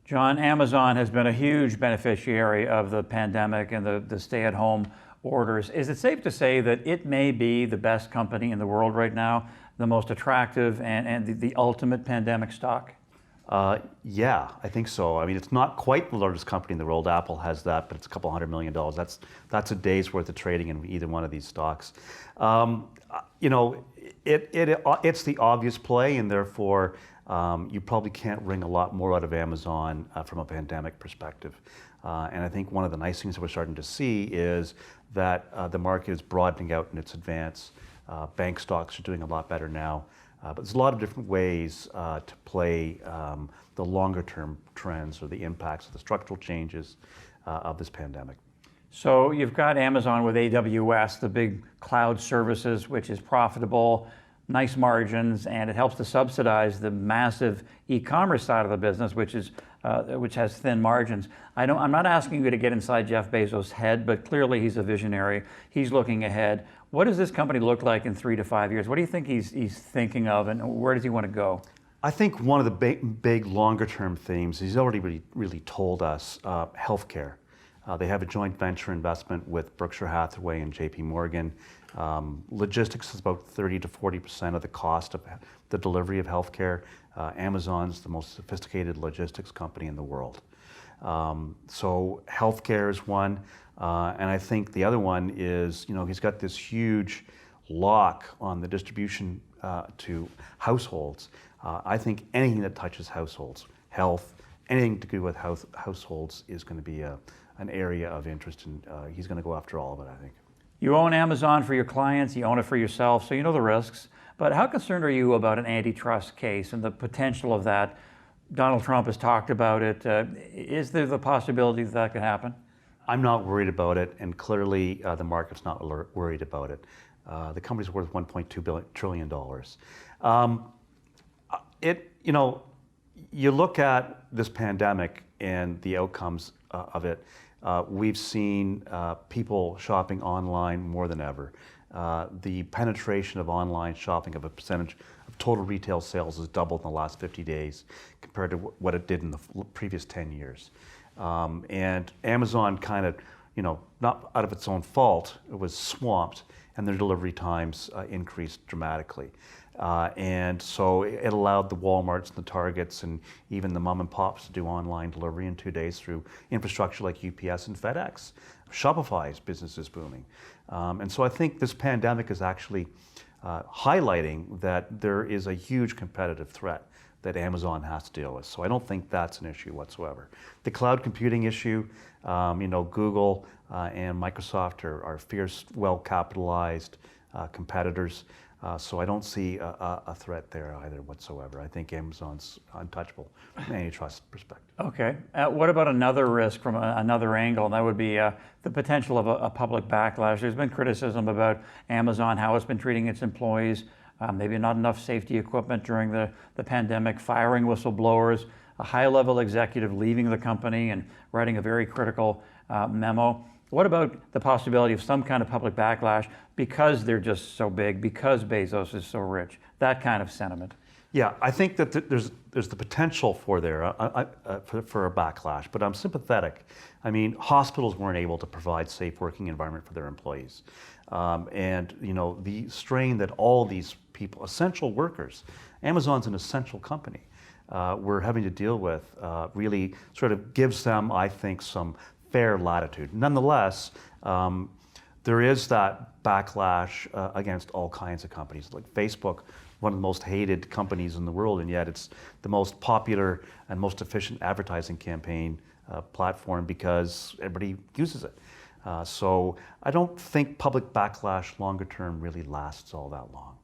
John, Amazon has been a huge beneficiary of the pandemic and the stay-at-home orders. Is it safe to say that it may be the best company in the world right now, the most attractive and the ultimate pandemic stock? Yeah, I think so. I mean, it's not quite the largest company in the world. Apple has that, but it's a couple $100 million. That's a day's worth of trading in either one of these stocks. You know, it's the obvious play, and therefore you probably can't wring a lot more out of Amazon from a pandemic perspective. And I think one of the nice things that we're starting to see is that the market is broadening out in its advance. Bank stocks are doing a lot better now. But there's a lot of different ways to play the longer term trends or the impacts of the structural changes of this pandemic. So you've got Amazon with AWS, the big cloud services, which is profitable, nice margins, and it helps to subsidize the massive e-commerce side of the business, which has thin margins. I'm not asking you to get inside Jeff Bezos' head, but clearly he's a visionary. He's looking ahead. What does this company look like in 3 to 5 years? What do you think he's thinking of, and where does he want to go? I think one of the big longer term themes, he's already really told us, healthcare. They have a joint venture investment with Berkshire Hathaway and JP Morgan. Logistics is about 30 to 40% of the cost of the delivery of healthcare. Amazon's the most sophisticated logistics company in the world. So healthcare is one, and I think the other one is, you know, he's got this huge lock on the distribution to households. I think anything that touches households, health, anything to do with households is going to be an area of interest, and he's going to go after all of it, I think. You own Amazon for your clients, you own it for yourself, so you know the risks. But how concerned are you about an antitrust case and the potential of that? Donald Trump has talked about it. Is there the possibility that that could happen? I'm not worried about it, and clearly the market's not worried about it. The company's worth $1.2 trillion. You know, you look at this pandemic and the outcomes of it. We've seen people shopping online more than ever. The penetration of online shopping of a percentage of total retail sales has doubled in the last 50 days compared to what it did in the previous 10 years. And Amazon kind of, you know, not out of its own fault, it was swamped, and their delivery times increased dramatically. And so it allowed the Walmarts and the Targets and even the mom and pops to do online delivery in 2 days through infrastructure like UPS and FedEx. Shopify's business is booming. And so I think this pandemic is actually highlighting that there is a huge competitive threat that Amazon has to deal with. So I don't think that's an issue whatsoever. The cloud computing issue, you know, Google and Microsoft are fierce, well-capitalized competitors. So I don't see a threat there either whatsoever. I think Amazon's untouchable from an antitrust perspective. Okay. What about another risk from another angle? And that would be the potential of a public backlash. There's been criticism about Amazon, how it's been treating its employees, maybe not enough safety equipment during the pandemic, firing whistleblowers, a high-level executive leaving the company and writing a very critical memo. What about the possibility of some kind of public backlash because they're just so big, because Bezos is so rich, that kind of sentiment? Yeah, I think that there's the potential for a backlash, but I'm sympathetic. I mean, hospitals weren't able to provide safe working environment for their employees. And you know, the strain that all these people, essential workers, Amazon's an essential company, we're having to deal with really sort of gives them, I think, some fair latitude. Nonetheless, there is that backlash against all kinds of companies, like Facebook, one of the most hated companies in the world, and yet it's the most popular and most efficient advertising campaign platform because everybody uses it. So I don't think public backlash longer term really lasts all that long.